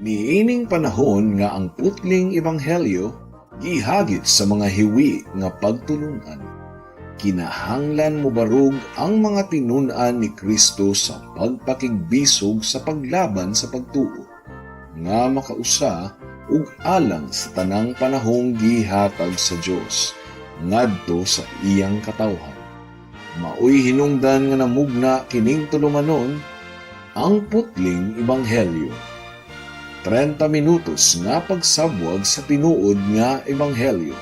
Niining panahon nga ang putling ebanghelyo gihagit sa mga hiwi nga pagtulunan. Kinahanglan mo barug ang mga tinun-an ni Kristo sa pagpakigbisog sa paglaban sa pagtuo, nga makausa ug alang sa tanang panahong gihatag sa Dios ngadto sa iyang katawhan. Maoy hinungdan nga namugna kining tulumanon ang putling ebanghelyo. 30 minutos nga pagsabwag sa tinuod nga ebanghelyo.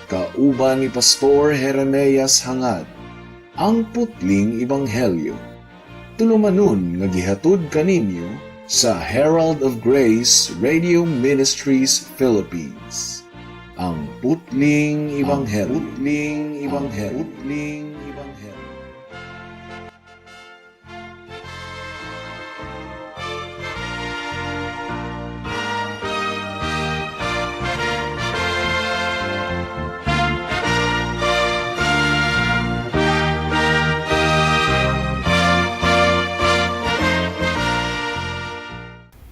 Kauban ni Pastor Jeremias Hangad, ang putling ebanghelyo. Tulumanon nga gihatod kaninyo sa Herald of Grace Radio Ministries Philippines. Ang putling ebanghelyo. Putling ebanghelyo. Putling ebanghelyo.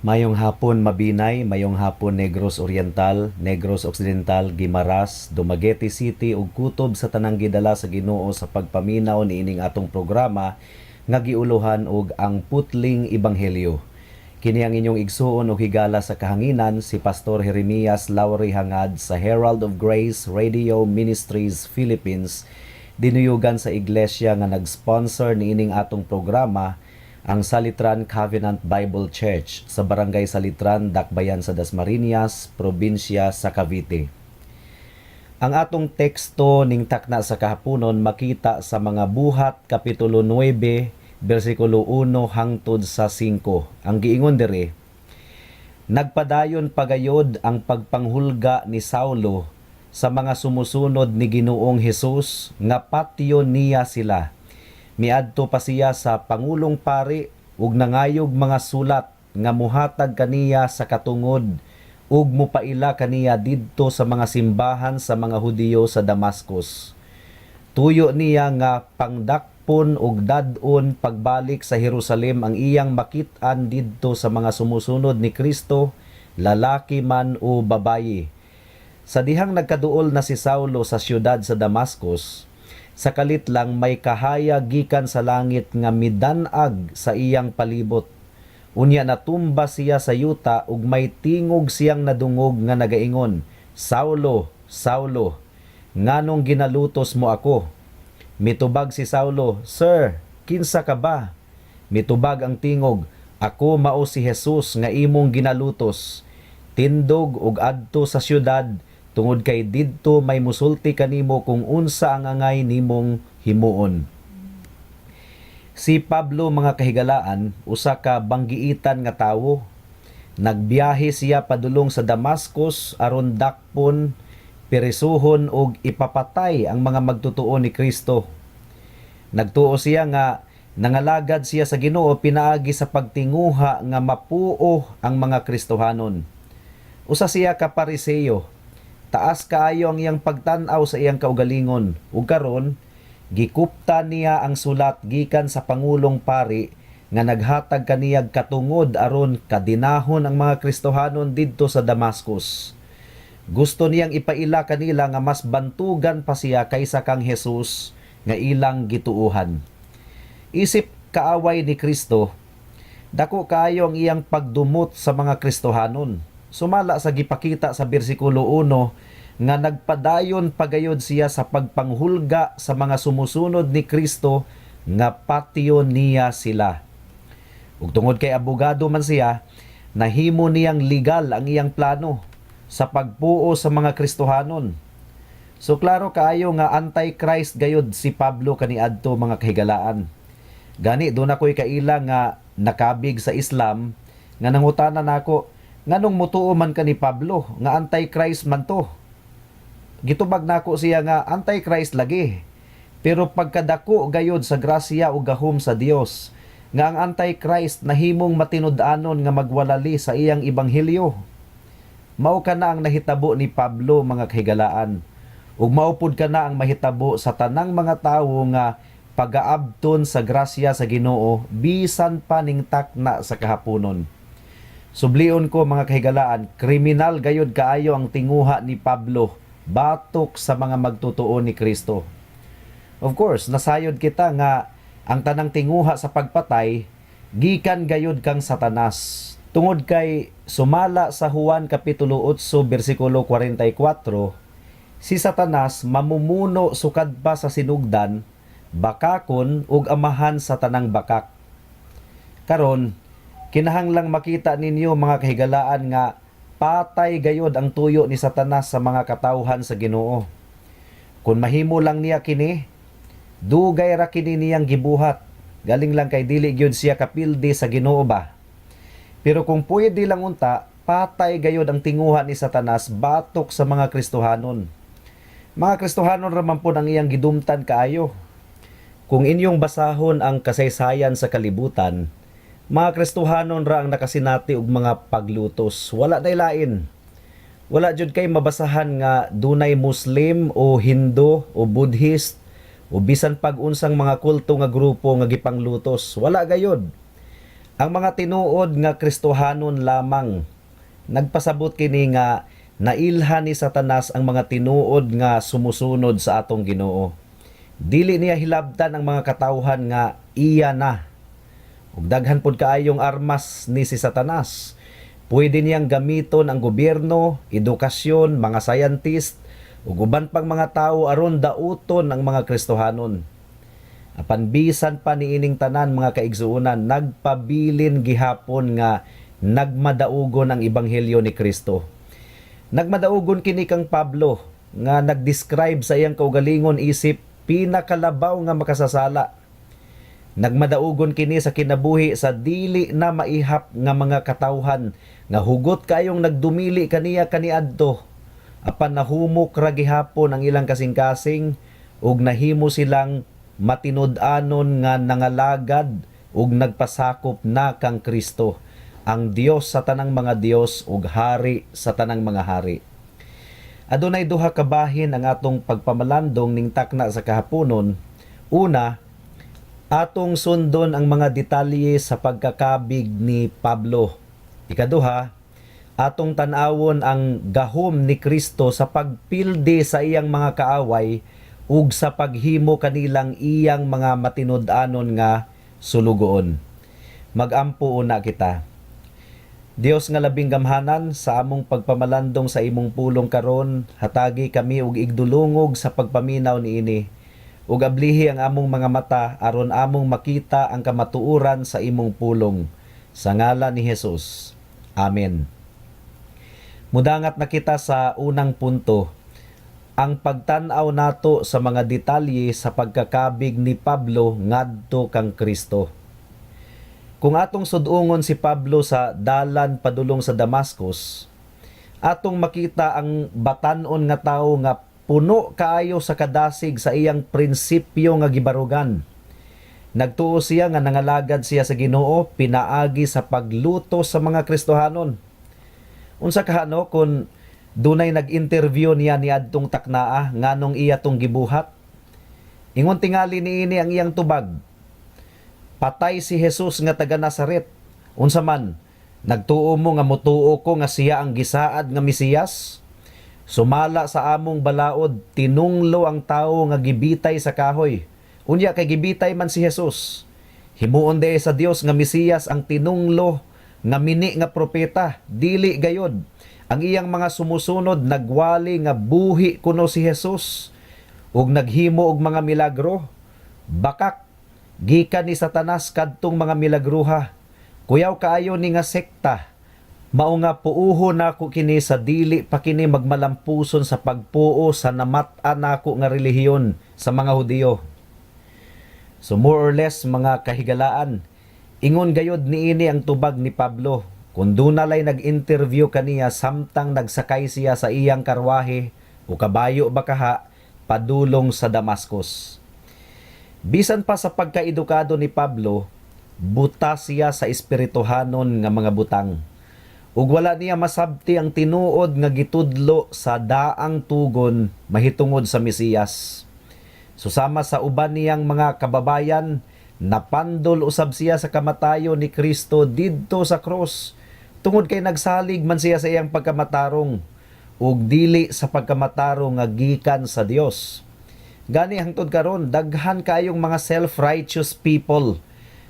Mayong hapon Mabinay, mayong hapon Negros Oriental, Negros Occidental, Guimaras, Dumaguete City ug kutob sa tanang gidala sa Ginoo sa pagpaminaw niining atong programa nga giuluhan og ang putling ebanghelyo. Kini ang inyong igsuon og higala sa kahanginan si Pastor Jeremias Lauri Hangad sa Herald of Grace Radio Ministries Philippines, dinuyugan sa iglesia nga nag-sponsor niining atong programa, ang Salitran Covenant Bible Church sa Barangay Salitran, Dakbayan sa Dasmariñas, Probinsya sa Cavite. Ang atong teksto ning takna sa kahaponon makita sa mga Buhat Kapitulo 9, versikulo 1 hangtod sa 5. Ang giingon diri, nagpadayon pagayod ang pagpanghulga ni Saulo sa mga sumusunod ni Ginoong Hesus nga patyo niya sila. Miadto pa siya sa Pangulong Pari ug nangayog mga sulat nga muhatag kaniya sa katungod ug mupaila kaniya didto sa mga simbahan sa mga Hudiyo sa Damascus. Tuyo niya nga pangdakpon ug dad-on pagbalik sa Jerusalem ang iyang makit-an didto sa mga sumusunod ni Kristo, lalaki man o babayi. Sa dihang nagkaduol na si Saulo sa siyudad sa Damascus, sa kalit lang may kahaya gikan sa langit nga midanag sa iyang palibot. Unya natumba siya sa yuta ug may tingog siyang nadungog nga nagaingon, Saulo, Saulo, nganong ginalutos mo ako? Mitubag si Saulo, Sir, kinsa ka ba? Mitubag ang tingog, ako mao si Jesus nga imong ginalutos. Tindog ug adto sa syudad, tungod kay didto may musulti kanimo kung unsa ang angay nimong himuon. Si Pablo, mga kahigalaan, usa ka banggiitan nga tawo. Nagbiyahe siya padulong sa Damascus aron dakpon, pirisuhon ug ipapatay ang mga magtutuo ni Kristo. Nagtuo siya nga nangalagad siya sa Ginoo pinaagi sa pagtinguha nga mapuo ang mga Kristohanon. Usa siya ka Pariseo. Taas kaayo ang iyang pagtan-aw sa iyang kaugalingon. Ug karon gikupta niya ang sulat gikan sa Pangulong Pari nga naghatag kaniyag katungod aron kadinahon ang mga Kristohanon didto sa Damascus. Gusto niyang ipaila kanila nga mas bantugan pa siya kaysa kang Jesus nga ilang gituuhan. Isip kaaway ni Kristo, dako kaayo ang iyang pagdumot sa mga Kristohanon. Sumala sa gipakita sa bersikulo 1 nga nagpadayon pagayod siya sa pagpanghulga sa mga sumusunod ni Kristo nga patyo niya sila. Ug tungod kay abogado man siya, nahimo niyang legal ang iyang plano sa pagpuo sa mga Kristohanon. So klaro kaayo nga anti-Christ gayud si Pablo kaniadto, mga kahigalaan. Gani doon ako'y kaila nga nakabig sa Islam nga nangutanan nako, nganong mutuo man ka ni Pablo nga anti-Christ man to? Gitubag nako siya nga anti-Christ lagi. Pero pagkadako gayod sa grasya o gahom sa Dios nga ang anti-Christ nahimong matinud-anon nga magwalali sa iyang ebanghelyo. Mao ka na ang nahitabo ni Pablo, mga kahigalaan. Ug maupod ka na ang mahitabo sa tanang mga tawo nga pagaabton sa grasya sa Ginoo bisan pa ning takna sa kahaponon. Sublion ko mga kahigalaan, kriminal gayud kaayo ang tinguha ni Pablo batok sa mga magtutuo ni Kristo. Of course, nasayod kita nga ang tanang tinguha sa pagpatay gikan gayud kang Satanas. Tungod kay sumala sa Juan kapitulo 8 bersikulo 44, si Satanas mamumuno sukad pa sa sinugdan, bakakon ug amahan sa tanang bakak. Karon, kinahanglang makita ninyo mga kahigalaan nga patay gayod ang tuyo ni Satanas sa mga katawhan sa Ginoo. Kung mahimo lang niya kini, dugay ra kini niyang gibuhat. Galing lang kay dili gyud siya kapildi sa Ginoo ba. Pero kung pwede lang unta, patay gayod ang tinguha ni Satanas batok sa mga Kristohanon. Mga Kristohanon raman po ang iyang gidumtan kaayo. Kung inyong basahon ang kasaysayan sa kalibutan, mga Kristohanon ra ang nakasinati og mga paglutos. Wala day lain. Wala jud kay mabasahan nga dunay Muslim o Hindu o Buddhist o bisan pag-unsang mga kulto nga grupo nga gipanglutos. Wala gayod. Ang mga tinuod nga Kristohanon lamang nagpasabot kini nga nailhan ni Satanas ang mga tinuod nga sumusunod sa atong Ginoo. Dili niya hilabtan ang mga katawhan nga iya na. Ug daghan pod kaayong armas ni si Satanas. Pwede niyang gamiton ang gobyerno, edukasyon, mga scientist, ug uban pang mga tawo aron dauton ang mga Kristohanon. Apan bisan pa niining tanan mga kaigsuonan, nagpabilin gihapon nga nagmadaugon ang ebanghelyo ni Kristo. Nagmadaugon kini kang Pablo nga nagdescribe sa iyang kaugalingon isip pinakalabaw nga makasasala. Nagmadaugon kini sa kinabuhi sa dili na maihap nga mga katawhan nga hugot kayong nagdumili kaniya kaniadto. Apan nahumok ra gihapon ang ilang kasing-kasing ug nahimo silang matinud-anon nga nangalagad ug nagpasakop na kang Kristo, ang Dios sa tanang mga Dios ug hari sa tanang mga hari. Adunay duha ka bahin ang atong pagpamalandong ning takna sa kahaponon. Una, atong sundon ang mga detalye sa pagkakabig ni Pablo. Ikaduha, atong tan-awon ang gahom ni Kristo sa pagpildi sa iyang mga kaaway ug sa paghimo kanilang iyang mga matinud-anon nga sulugoon. Magampo una kita. Dios nga labing gamhanan, sa among pagpamalandong sa imong pulong karon, hatagi kami og igdulungog sa pagpaminaw niini. Ug ablihi ang among mga mata aron among makita ang kamatuoran sa imong pulong. Sa ngalan ni Jesus. Amen. Mudangat na kita sa unang punto, ang pagtan-aw nato sa mga detalye sa pagkakabig ni Pablo ngadto kang Kristo. Kung atong sudungon si Pablo sa dalan padulong sa Damascus, atong makita ang batan-on nga tawo nga puno kaayo sa kadasig sa iyang prinsipyo nga gibarugan. Nagtuo siya nga nangalagad siya sa Ginoo pinaagi sa pagluto sa mga Kristohanon. Unsa kahano kung dunay nag-interview niya niadtong taknaa nganong iya tong gibuhat? Ingon tingali niini ang iyang tubag. Patay si Jesus nga taga Nazaret. Unsa man, nagtuo mo nga mutuo ko nga siya ang gisaad nga Mesiyas? Sumala sa among balaod, tinunglo ang tawo nga gibitay sa kahoy. Unya kay gibitay man si Jesus. Himuon de sa Dios nga Mesiyas ang tinunglo nga mini nga propeta, dili gayod. Ang iyang mga sumusunod nagwali nga buhi kuno si Jesus ug naghimo og mga milagro. Bakak gikan ni Satanas kadtong mga milagruha. Kuyaw kaayo ni nga sekta. Mao nga puuho nako kini sa dili pa kini magmalampuson sa pagpuo sa namat-an nako nga relihiyon sa mga Hudiyo. So more or less mga kahigalaan, ingon gayod niini ang tubag ni Pablo. Kung dunalay nag-interview kaniya samtang nagsakay siya sa iyang karwahe o kabayo bakaha padulong sa Damascus. Bisan pa sa pagkaedukado ni Pablo, buta siya sa espirituhanon nga mga butang. Ug wala niya masabti ang tinuod nga gitudlo sa daang tugon mahitungod sa Mesiyas. Susama sa uban niyang mga kababayan, napandol usab siya sa kamatayon ni Kristo didto sa cross. Tungod kay nagsalig man siya sa iyang pagkamatarong ug dili sa pagkamatarong nga gikan sa Dios. Gani hangtod karon daghan kayong mga self-righteous people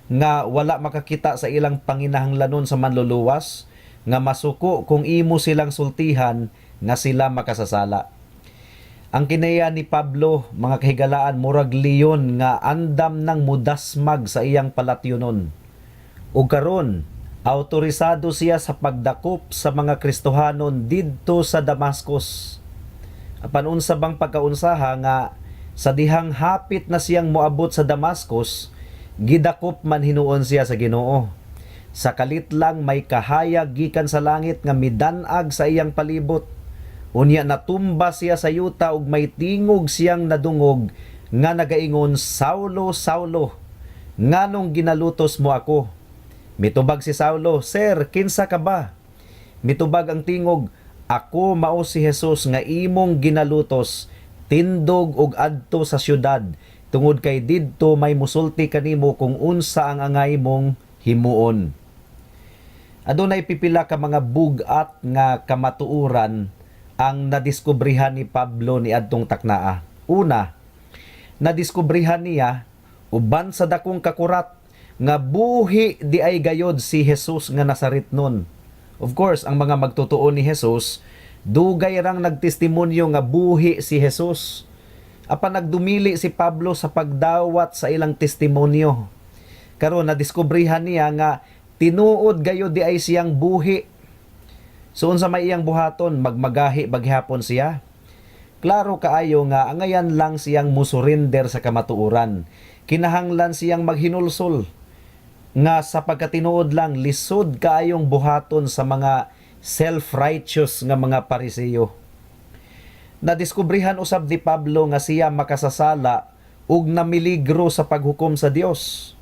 nga wala makakita sa ilang panginahanglanon sa manluluwas, nga masuko kung imo silang sultihan nga sila makasasala. Ang kinaya ni Pablo, mga kahigalaan, murag leon nga andam ng mudasmag sa iyang palatyonon. Ug karon, autorisado siya sa pagdakop sa mga Kristohanon didto sa Damascus. Apan unsa bang pagkaunsaha nga sa dihang hapit na siyang moabot sa Damascus, gidakop man hinuon siya sa Ginoo. Sa kalit lang may kahayag gikan sa langit nga midan-ag sa iyang palibot. Unya natumba siya sa yuta ug may tingog siyang nadungog nga nagaingon, "Saulo, Saulo, nganong ginalutos mo ako?" Mitubag si Saulo, "Sir, kinsa ka ba?" Mitubag ang tingog, "Ako mao si Jesus nga imong ginalutos, tindog og adto sa syudad, tungod kay didto may musulti kanimo kung unsa ang angay mong himuon." Adunay pipila ka mga bugat nga kamatuoran ang nadiskubrihan ni Pablo ni adtong taknaa. Una, nadiskubrihan niya uban sa dakong kakurat nga buhi di ay gayod si Jesus nga Nazaretnon. Of course, ang mga magtotoo ni Jesus dugay rang nagtestimonyo nga buhi si Jesus. Apan nagdumili si Pablo sa pagdawat sa ilang testimonyo. Karon nadiskubrihan niya nga tinuod gayod di ay siyang buhi. So unsa may iyang buhaton, magmagahi baghapon siya? Klaro kaayo nga angayan lang siyang musurrender sa kamatuoran. Kinahanglan siyang maghinulsol nga sa pagkatinuod lang lisod kaayong buhaton sa mga self-righteous nga mga Pariseyo. Nadiskubrihan usab ni Pablo nga siya makasasala ug namiligro sa paghukom sa Dios.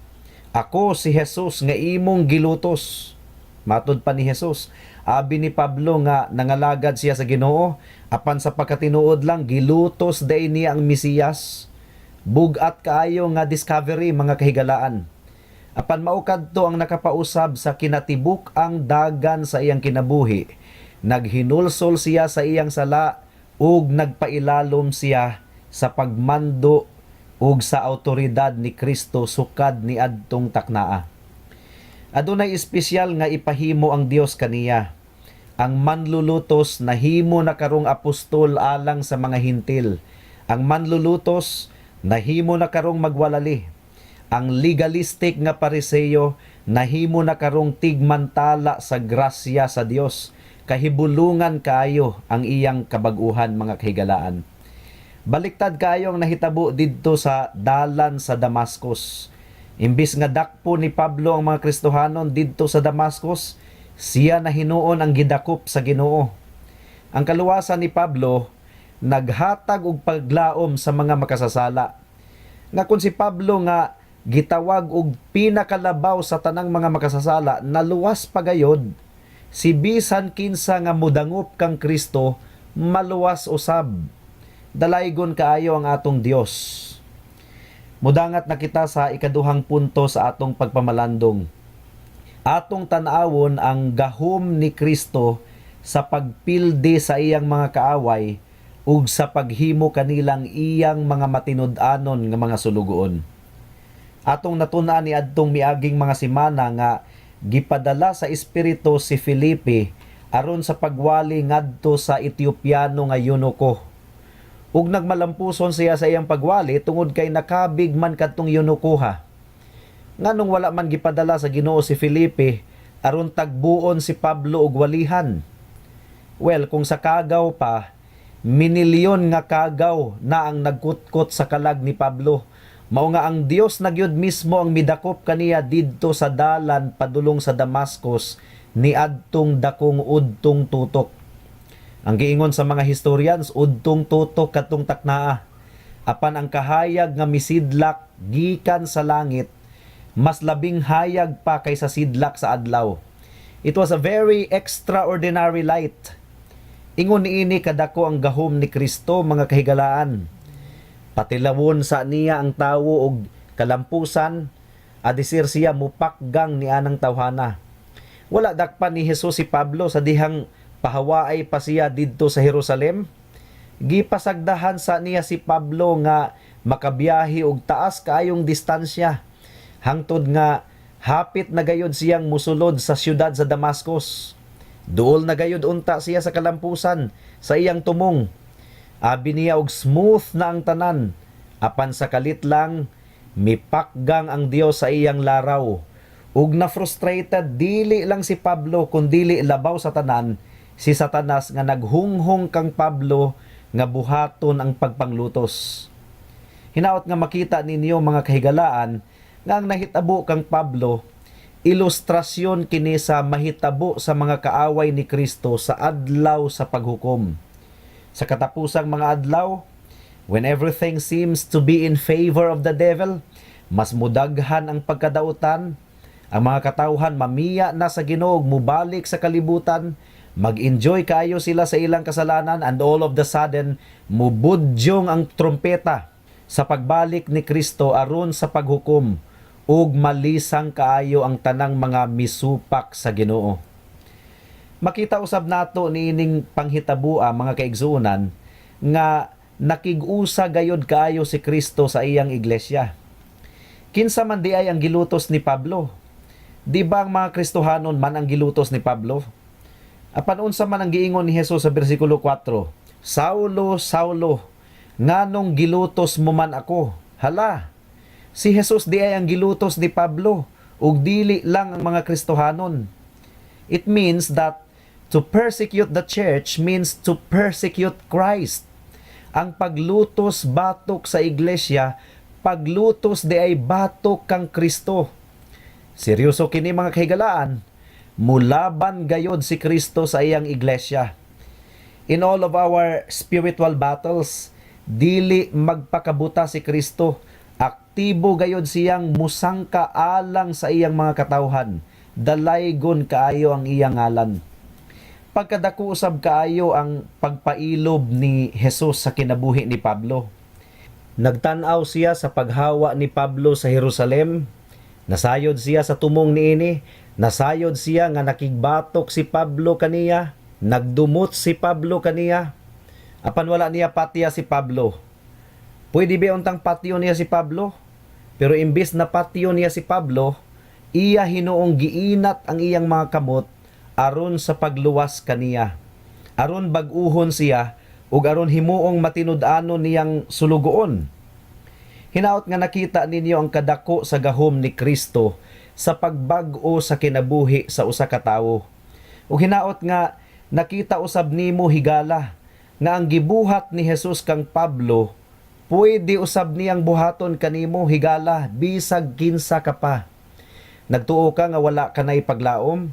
"Ako si Jesus nga imong gilutos." Matud pa ni Jesus, abi ni Pablo nga nangalagad siya sa Ginoo, apan sa pagkatinuod lang gilutos day niya ang Mesiyas. Bugat kaayo nga discovery, mga kahigalaan. Apan maukad to ang nakapausab sa kinatibuk ang dagan sa iyang kinabuhi. Naghinulsol siya sa iyang sala ug nagpailalom siya sa pagmando ug sa autoridad ni Kristo sukad ni adtong taknaa. Adunay espesyal nga ipahimo ang Dios kaniya. Ang manlulutos nahimo na karong apostol alang sa mga hintil. Ang manlulutos nahimo na karong magwalali. Ang legalistic nga Pariseyo nahimo na karong tigmantala sa grasya sa Dios. Kahibulungan kaayo ang iyang kabag-uhan, mga kahigalaan. Baliktad kaayo ang nahitabo didto sa dalan sa Damascus. Imbis nga dakpo ni Pablo ang mga Kristohanon didto sa Damascus, siya na hinuon ang gidakop sa Ginoo. Ang kaluwasan ni Pablo naghatag og paglaom sa mga makasasala. Nga kung si Pablo nga gitawag og pinakalabaw sa tanang mga makasasala, naluwas pagayod, si bisan kinsa nga mudangop kang Kristo maluwas usab. Dalaygon kaayo ang atong Dios. Mudangat na kita sa ikaduhang punto sa atong pagpamalandong. Atong tan-awon ang gahom ni Kristo sa pagpildi sa iyang mga kaaway ug sa paghimo kanilang iyang mga matinud-anon nga mga sulugoon. Atong natun-an ni adtong miaging mga semana nga gipadala sa espiritu si Felipe aron sa pagwali ngadto sa Etiopyano nga eunuko. Ug nagmalampuson siya sa iyang pagwali tungod kay nakabig man kadtong eunukuha. Nganong wala man gipadala sa Ginoo si Felipe aron tagbuon si Pablo og walihan? Well, kung sa kagaw pa, minilyon nga kagaw na ang nagkutkot sa kalag ni Pablo. Mao nga ang Dios nagyud mismo ang midakop kaniya didto sa dalan padulong sa Damascus ni adtong dakong udtong tutok. Ang giingon sa mga historians, udtong tutok katong taknaa. Apan ang kahayag nga misidlak gikan sa langit, mas labing hayag pa kaysa sidlak sa adlaw. It was a very extraordinary light. Ingon niini kadako ang gahom ni Kristo, mga kahigalaan. Patilawon sa niya ang tawo og kalampusan, adisir siya mupakgang ni anang tawhana. Wala dakpan ni Hesus si Pablo sa dihang pahawaay pa siya didto sa Jerusalem. Gipasagdahan sa niya si Pablo nga makabiyahe og taas kaayong distansya hangtod nga hapit na gayud siyang musulod sa siyudad sa Damascus. Duol na gayud unta siya sa kalampusan sa iyang tumong. Abi niya og smooth na ang tanan, apan sa kalit lang mipakgang ang Dios sa iyang laraw. Ug na frustrated dili lang si Pablo kundili labaw sa tanan si Satanas nga naghunghong kang Pablo nga buhaton ang pagpanglutos. Hinaot nga makita ninyo mga kahigalaan nga ang nahitabo kang Pablo, ilustrasyon kini sa mahitabo sa mga kaaway ni Kristo sa adlaw sa paghukom. Sa katapusang mga adlaw, when everything seems to be in favor of the devil, mas mudaghan ang pagkadautan, ang mga katawhan mamiya na sa Ginoo, mubalik sa kalibutan, mag-enjoy kayo sila sa ilang kasalanan, and all of the sudden, mubudyong ang trumpeta sa pagbalik ni Kristo aron sa paghukom, ug malisang kaayo ang tanang mga misupak sa Ginoo. Makita usab nato niining panghitabua mga kaigsuonan nga nakig-usa gayud kaayo si Kristo sa iyang iglesia. Kinsa man di ay ang gilutos ni Pablo? Di ba ang mga Kristohanon man ang gilutos ni Pablo? Apan unsa man ang giingon ni Hesus sa bersikulo 4, Saulo, Saulo, nganong gilutos mo man ako? Hala, si Hesus di ay ang gilutos ni Pablo, ug dili lang ang mga Kristohanon. It means that to persecute the church means to persecute Christ. Ang paglutos batok sa iglesia, paglutos di ay batok kang Kristo. Seryoso kini mga kahigalaan, mulaban gayod si Kristo sa iyang iglesia. In all of our spiritual battles, dili magpakabuta si Kristo, aktibo gayod siyang musangka alang sa iyang mga katawhan, dalaygon kaayo ang iyang ngalan. Pagkadako usab kaayo ang pagpailob ni Hesus sa kinabuhi ni Pablo. Nagtan-aw siya sa paghawa ni Pablo sa Jerusalem, nasayod siya sa tumong niini, nasayod siya nga nakigbatok si Pablo kaniya, nagdumot si Pablo kaniya, apan wala niya patiya si Pablo. Pwede ba untang patiyo niya si Pablo? Pero imbis na patiyo niya si Pablo, iya hinuong giinat ang iyang mga kamot aron sa pagluwas kaniya. Aron bag-uhon siya ug aron himuong matinud-anon niyang sulugoon. Hinaot nga nakita ninyo ang kadako sa gahom ni Kristo sa pagbag-o sa kinabuhi sa usa ka tawo. Ug hinaot nga nakita usab nimo higala nga ang gibuhat ni Hesus kang Pablo pwede usab niyang buhaton kanimo higala bisag kinsa ka pa. Nagtuo ka nga wala ka nay paglaom,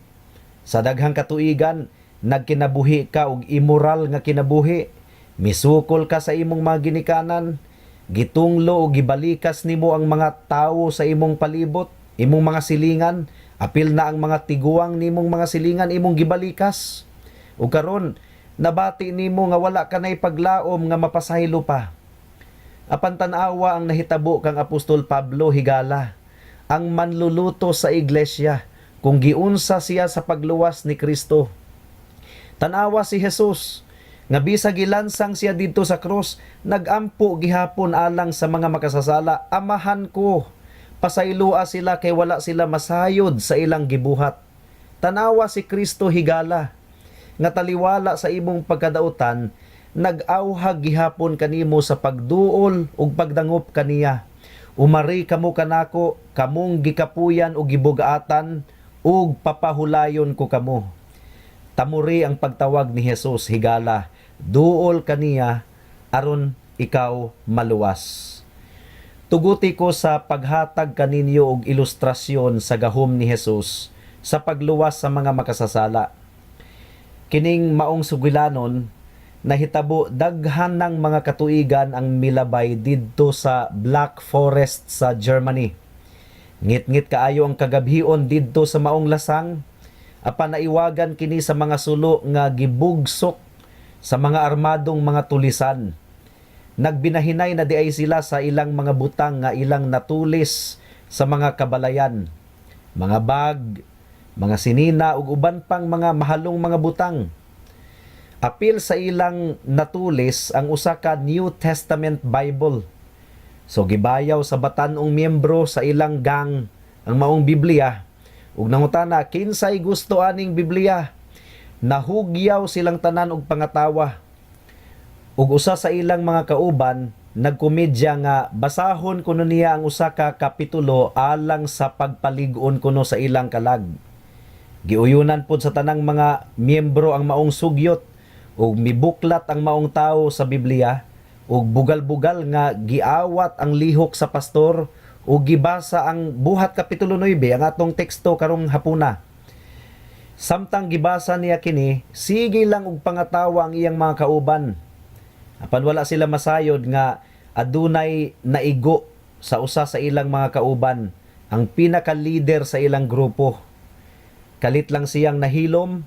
sa daghang katuigan nagkinabuhi ka og immoral nga kinabuhi, misukol ka sa imong mga ginikanan, gitunglo o gibalikas nimo ang mga tawo sa imong palibot, imong mga silingan, apil na ang mga tiguang nimong mga silingan imong gibalikas. Ug karon nabati nimo nga wala ka nay paglaom nga mapasaylo pa. Apan tan-awa ang nahitabo kang Apostol Pablo higala, ang manluluto sa iglesia, kung giunsa siya sa pagluwas ni Kristo. Tanawa si Hesus nga bisag gilansang siya didto sa krus, nagampo gihapon alang sa mga makasasala. Amahan ko, pasaylua sila kay wala sila masayod sa ilang gibuhat. Tanawa si Kristo higala nga taliwala sa imong pagkadautan, nag-awhag gihapon kanimo sa pagduol ug pagdangop kaniya. Umari kamo kanako, kamong gikapuyan ug gibugatan ug papahulayon ko kamo. Tamuri ang pagtawag ni Hesus higala, duol kaniya aron ikaw maluwas. Tuguti ko sa paghatag kaninyo og ilustrasyon sa gahom ni Hesus sa pagluwas sa mga makasasala. Kining maong sugilanon nahitabo daghan ng mga katuigan ang milabay didto sa Black Forest sa Germany. Ngit-ngit kaayo ang kagabhion didto sa maong lasang, apan naiwagan kini sa mga sulo nga gibugsok sa mga armadong mga tulisan. Nagbinahinay na diay sila sa ilang mga butang nga ilang natulis sa mga kabalayan, mga bag, mga sinina ug uban pang mga mahalong mga butang. Apil sa ilang natulis ang usa ka New Testament Bible. So gibayaw sa batan-ong miyembro sa ilang gang ang maong Biblia ug nangutana kinsay gusto aning Biblia. Nahugyaw silang tanan og pangatawa. Ug usa sa ilang mga kauban nagkomedya nga basahon kuno niya ang usa ka kapitulo alang sa pagpalig-on kuno sa ilang kalag. Giuyunan pod sa tanang mga miyembro ang maong sugyot ug mibuklat ang maong tawo sa Biblia ug bugal-bugal nga giawat ang lihok sa pastor ug gibasa ang buhat kapitulo 9 ang atong teksto karong hapuna. Samtang gibasa niya kini, sige lang og pangatawa ang iyang mga kauban. Apan wala sila masayod nga adunay naigo sa usa sa ilang mga kauban, ang pinaka-leader sa ilang grupo. Kalit lang siyang nahilom,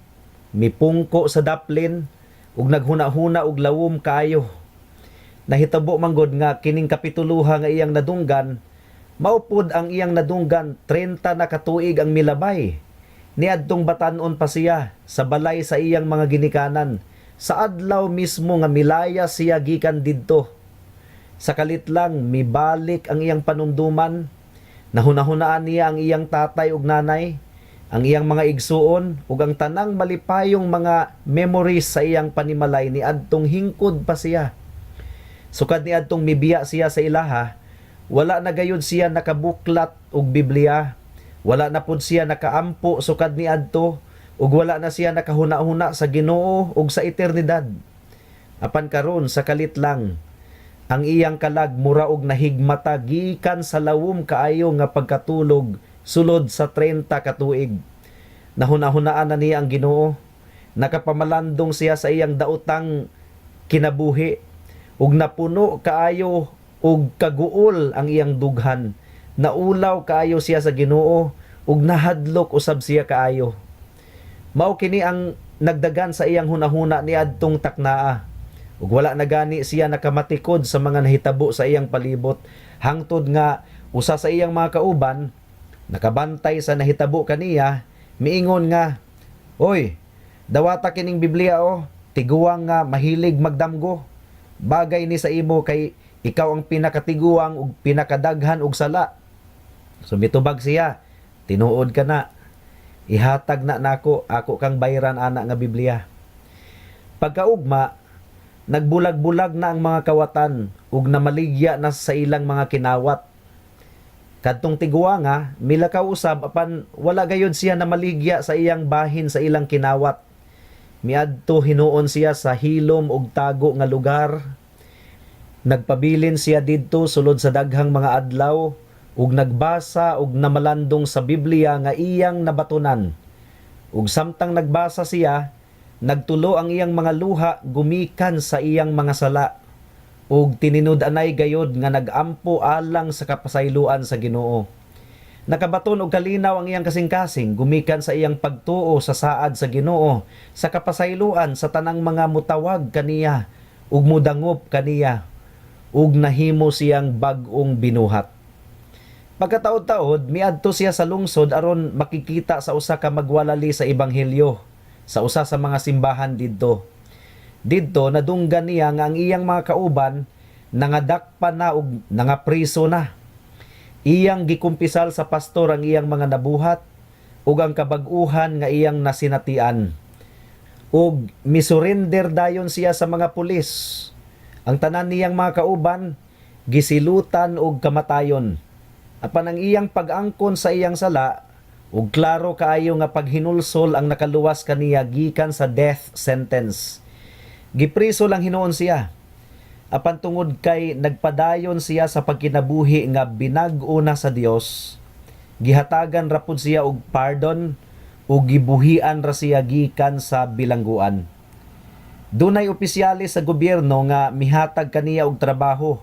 mipungko sa daplin, ug naghuna-huna og lawom kaayo. Nahitabo manggod nga kining kapituluha nga iyang nadunggan, maupod ang iyang nadunggan 30 na katuig ang milabay. Niadtong batan-on pa siya sa balay sa iyang mga ginikanan, sa adlaw mismo nga milaya siya gikan didto. Sa kalit lang mibalik ang iyang panumduman, nahunahunaan niya ang iyang tatay ug nanay, ang iyang mga igsuon ug ang tanang malipayong mga memories sa iyang panimalay ni adtong hingkod pa siya. Sukad ni adtong mibiya siya sa ilaha, wala na gayud siya nakabuklat og Biblia, wala na pud siya nakaampo sukad ni adto, ug wala na siya nakahuna-huna sa Ginoo ug sa eternidad. Apan karon sa kalit lang, ang iyang kalag mura og nahigmata gikan sa lawom kaayo nga pagkatulog sulod sa 30 katuig. Nahuna-hunaan na niya ang Ginoo, nakapamalandong siya sa iyang daotang kinabuhi, ug napuno kaayo ug kaguol ang iyang dughan. Naulaw kaayo siya sa Ginoo ug nahadlok usab siya kaayo. Mao kini ang nagdagan sa iyang hunahuna ni adtong taknaa. Ug wala na gani siya nakamatikod sa mga nahitabo sa iyang palibot, hangtod nga usa sa iyang mga kauban nakabantay sa nahitabo kaniya, miingon nga, "Oy, dawata kining Biblia tiguang nga mahilig magdamgo. Bagay ni sa imo kay ikaw ang pinakatiguang ug pinakadaghan og sala." Sumitubag siya, "Tinuod ka na. Ihatag na nako, ako kang bayran ana nga Biblia." Pagkaugma, nagbulag-bulag na ang mga kawatan ug namaligya na sa ilang mga kinawat. Kadtong tiguang nga, milakaw usab apan wala gayud siya namaligya sa iyang bahin sa ilang kinawat. Miadto hinuon siya sa hilom ug tago nga lugar. Nagpabilin siya didto sulod sa daghang mga adlaw ug nagbasa ug namalandong sa Biblia nga iyang nabatunan. Ug samtang nagbasa siya, nagtulo ang iyang mga luha gumikan sa iyang mga sala, ug tininud-anay gayod nga nagampo alang sa kapasayloan sa Ginoo. Nakabaton og kalinaw ang iyang kasing-kasing gumikan sa iyang pagtuo sa saad sa Ginoo, sa kapasayloan sa tanang mga mutawag kaniya ug mudangop kaniya, ug nahimo siyang bag-ong binuhat. Pagkataod-taod, miadto siya sa lungsod aron makikita sa usa ka magwalali sa ebanghelyo sa usa sa mga simbahan didto. Didto nadunggan niya nga ang iyang mga kauban nangadakpan na ug nangapriso na. Iyang gikumpisal sa pastor ang iyang mga nabuhat ug ang kabag-uhan nga iyang nasinatian. Ug misurrender dayon siya sa mga pulis. Ang tanan niyang mga kauban gisilutan og kamatayon. Apan ang iyang pag-angkon sa iyang sala ug klaro kaayo nga paghinulsol ang nakaluwas kaniya gikan sa death sentence. Gipriso lang hinuon siya. Apan tungod kay nagpadayon siya sa pagkinabuhi nga binag-o na sa Dios, gihatagan ra pud siya og pardon ug gibuhian ra siya gikan sa bilangguan. Dunay opisyalis sa gobyerno nga mihatag kaniya og trabaho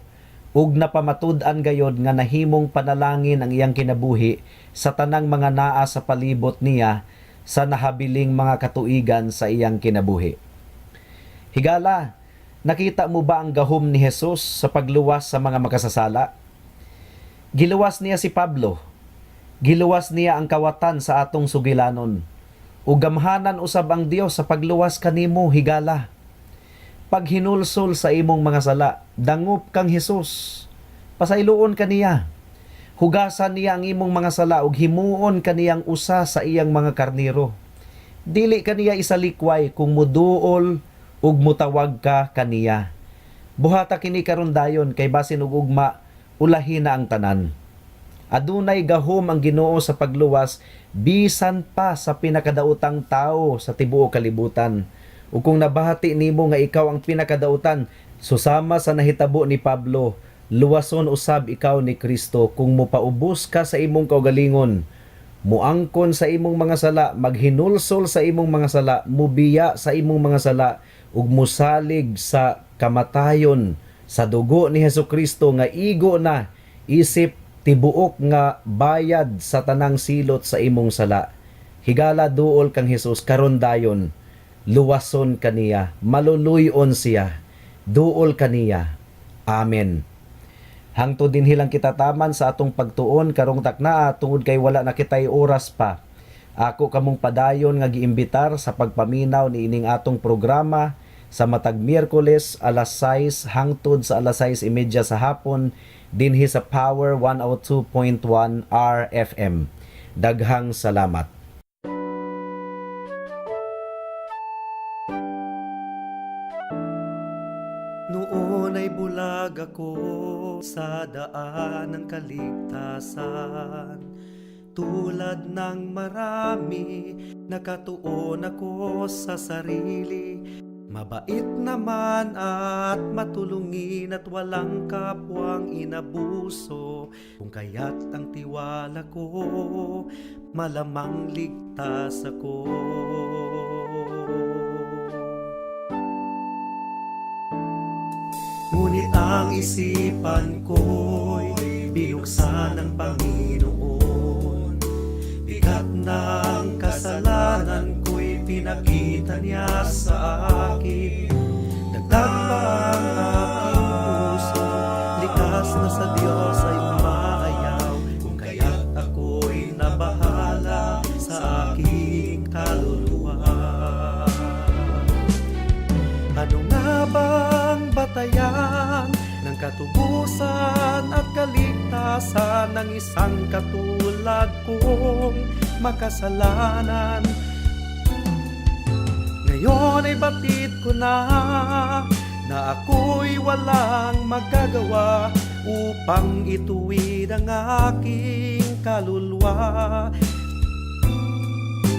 ug napamatud-an gayod nga nahimong panalangin ang iyang kinabuhi sa tanang mga naa sa palibot niya sa nahabiling mga katuigan sa iyang kinabuhi. Higala, nakita mo ba ang gahom ni Jesus sa pagluwas sa mga makasasala? Giluwas niya si Pablo. Giluwas niya ang kawatan sa atong sugilanon. Ug gamhanan usab ang Dios sa pagluwas kanimo higala. Pag hinulsol sa imong mga sala, dangop kang Hesus. Pasayloon kaniya. Hugasan niya ang imong mga sala ug himuon kaniyang usa sa iyang mga karniro. Dili kaniya isalikway kung muduol ug mutawag ka kaniya. Buhata kini karon dayon kay basin ug ugma ulahi na ang tanan. Adunay gahom ang Ginoo sa pagluwas bisan pa sa pinakadaotang tao sa tibuok kalibutan. Ug kung nabahati nimo nga ikaw ang pinakadautan, susama sa nahitabo ni Pablo, luwason usab ikaw ni Kristo kung mopaubos ka sa imong kaugalingon. Muangkon sa imong mga sala, maghinulsol sa imong mga sala, mubiya sa imong mga sala, ug musalig sa kamatayon sa dugo ni Hesukristo nga igo na isip tibuok nga bayad sa tanang silot sa imong sala. Higala duol kang Hesus karon dayon, luwason kaniya, maluluyon siya, duol kaniya. Amen. Hangtod din hilang kita taman sa atong pagtuon karong takna tungod kay wala na kitay oras pa. Ako kamong padayon nga giimbitar sa pagpaminaw ni ining atong programa sa matag Miyerkules alas 6 hangtod sa alas 6:30 sa hapon dinhi sa Power 102.1 RFM. Daghang salamat. Noon ay bulag ako sa daan ng kaligtasan. Tulad ng marami, nakatuon ako sa sarili. Mabait naman at matulungin at walang kapwang inabuso. Kung kaya't ang tiwala ko, malamang ligtas ako. Ngunit ang isipan ko'y binuksan ng Panginoon. Bigat ng kasalanan ko'y pinakita niya sa akin. Dagdag pa ang aking puso, likas na sa Diyos ay umaayaw. Kung kaya't ako'y nabahala sa aking kaluluwa. Ano nga bang batayan ng katubusan at kaligtasan ng isang katulad kong makasalanan? Ngayon ay batid ko na ako'y walang magagawa upang ituwid ang aking kaluluwa.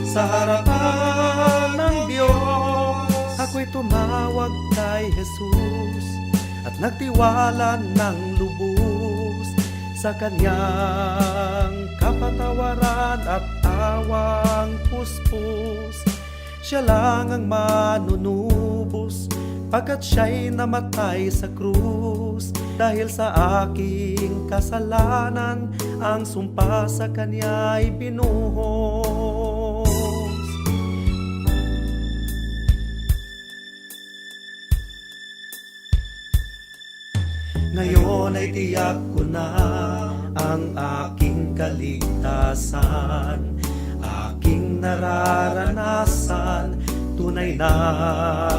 Sa harapan ng Diyos, ako'y tumawag kay Jesus at nagtiwala ng lubos sa Kanyang kapatawaran at tawang puspos. Siya lang ang manunubos pagkat siya'y namatay sa krus. Dahil sa aking kasalanan, ang sumpa sa Kanya'y binuhos. Ngayon ay tiyak ko na ang aking kaligtasan, aking nararanasan, tunay na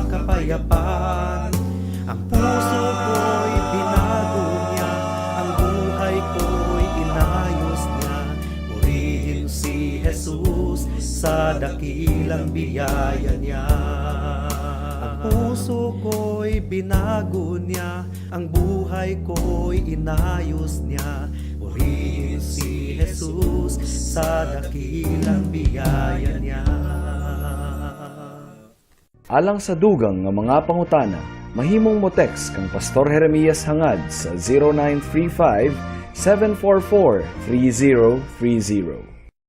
kapayapaan. Ang puso ko'y binago niya, ang buhay ko'y inayos niya. Purihin si Jesus sa dakilang biyaya niya. Ang puso ko'y binago niya, ang buhay ko'y inayos niya. Purihin si Jesus sa dakilang biyaya niya. Alang sa dugang nga mga pangutana, mahimong mo text kang Pastor Jeremias hangad sa 0935 744 3030.